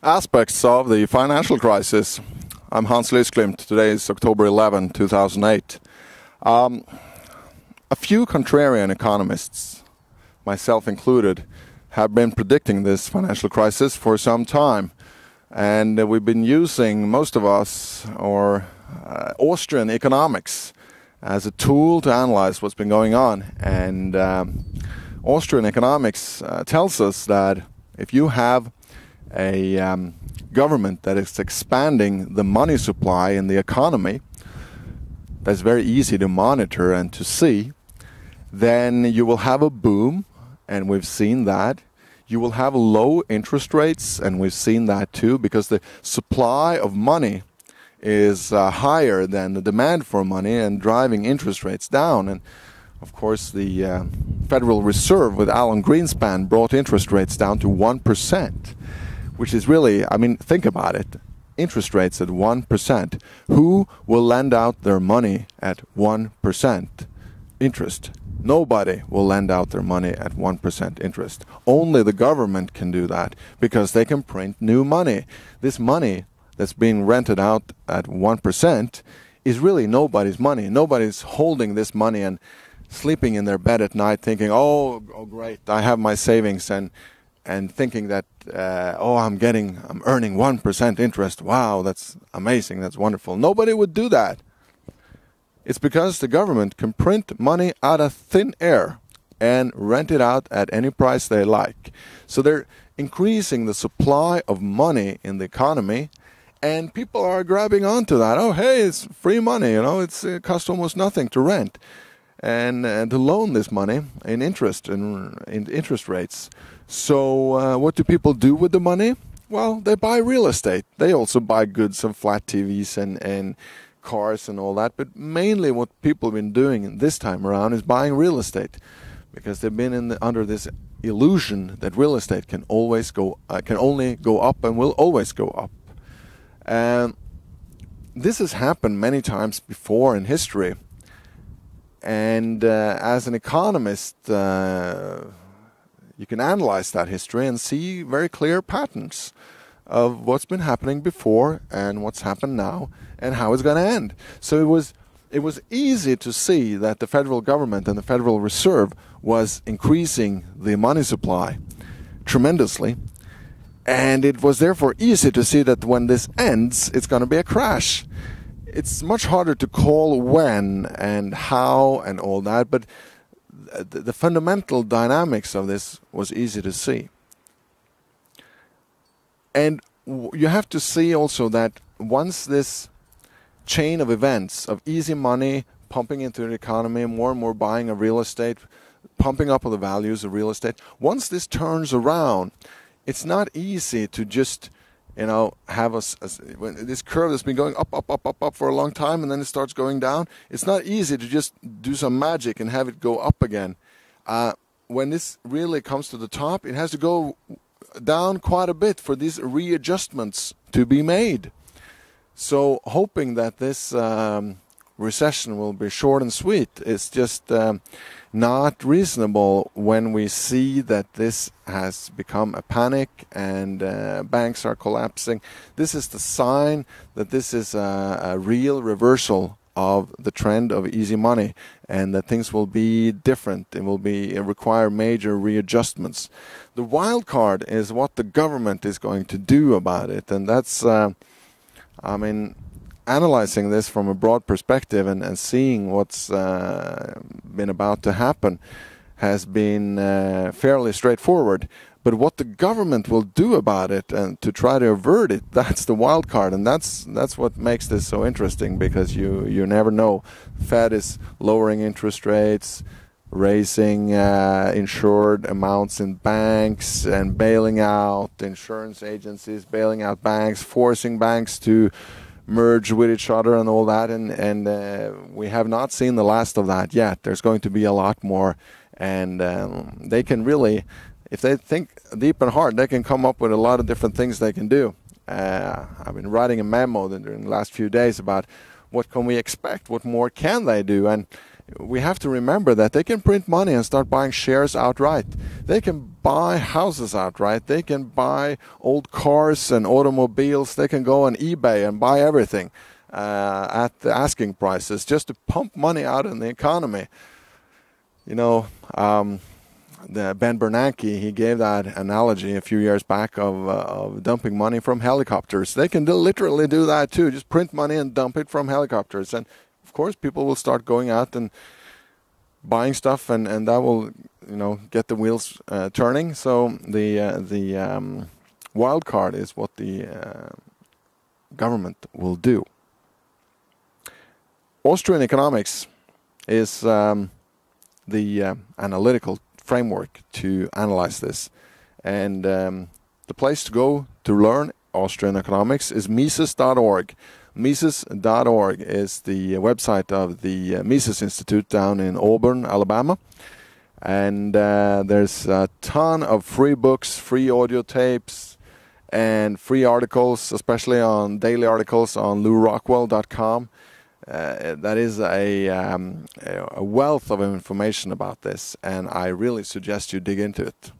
Aspects of the financial crisis. I'm Hans Lysklimt. Today is October 11, 2008. A few contrarian economists, myself included, have been predicting this financial crisis for some time. And we've been using, most of us, Austrian economics as a tool to analyze what's been going on. And Austrian economics tells us that if you have a government that is expanding the money supply in the economy, that's very easy to monitor and to see, then you will have a boom, and we've seen that. You will have low interest rates, and we've seen that too, because the supply of money is higher than the demand for money and driving interest rates down. And of course, the Federal Reserve with Alan Greenspan brought interest rates down to 1%. Which is really, I mean, think about it. Interest rates at 1%. Who will lend out their money at 1% interest? Nobody will lend out their money at 1% interest. Only the government can do that because they can print new money. This money that's being rented out at 1% is really nobody's money. Nobody's holding this money and sleeping in their bed at night thinking, oh great, I have my savings, and thinking that, I'm earning 1% interest. Wow, that's amazing, that's wonderful. Nobody would do that. It's because the government can print money out of thin air and rent it out at any price they like. So they're increasing the supply of money in the economy, and people are grabbing onto that. Oh, hey, it's free money, it costs almost nothing to rent and to loan this money in interest rates. So what do people do with the money? Well, they buy real estate. They also buy goods and flat TVs and cars and all that. But mainly what people have been doing this time around is buying real estate, because they've been under this illusion that real estate can only go up and will always go up. And this has happened many times before in history. And as an economist, you can analyze that history and see very clear patterns of what's been happening before and what's happened now and how it's going to end. So it was easy to see that the federal government and the Federal Reserve was increasing the money supply tremendously. And it was therefore easy to see that when this ends, it's going to be a crash. It's much harder to call when and how and all that, but the fundamental dynamics of this was easy to see. And you have to see also that once this chain of events of easy money pumping into the economy, more and more buying of real estate, pumping up of the values of real estate, once this turns around, it's not easy to just have this curve that's been going up for a long time, and then it starts going down. It's not easy to just do some magic and have it go up again. When this really comes to the top, it has to go down quite a bit for these readjustments to be made. So hoping that this recession will be short and sweet is just not reasonable when we see that this has become a panic and banks are collapsing. This is the sign that this is a real reversal of the trend of easy money, and that things will be different. It will require major readjustments. The wild card is what the government is going to do about it, and that's analyzing this from a broad perspective and seeing what's been about to happen has been fairly straightforward. But what the government will do about it and to try to avert it, that's the wild card. And that's what makes this so interesting, because you never know. Fed is lowering interest rates, raising insured amounts in banks, and bailing out insurance agencies, bailing out banks, forcing banks to merge with each other and all that, and we have not seen the last of that yet. There's going to be a lot more, and they can really, if they think deep and hard, they can come up with a lot of different things they can do. I've been writing a memo during the last few days about what can we expect, what more can they do, and we have to remember that they can print money and start buying shares outright. They can buy houses outright. They can buy old cars and automobiles. They can go on eBay and buy everything at the asking prices just to pump money out in the economy. You know, Ben Bernanke, he gave that analogy a few years back of dumping money from helicopters. They can literally do that too, just print money and dump it from helicopters. And of course, people will start going out and buying stuff, and that will, you know, get the wheels turning. So the wild card is what the government will do. Austrian economics is the analytical framework to analyze this, and the place to go to learn Austrian economics is Mises.org. Mises.org is the website of the Mises Institute down in Auburn, Alabama. And there's a ton of free books, free audio tapes, and free articles, especially on daily articles on LouRockwell.com. That is a wealth of information about this, and I really suggest you dig into it.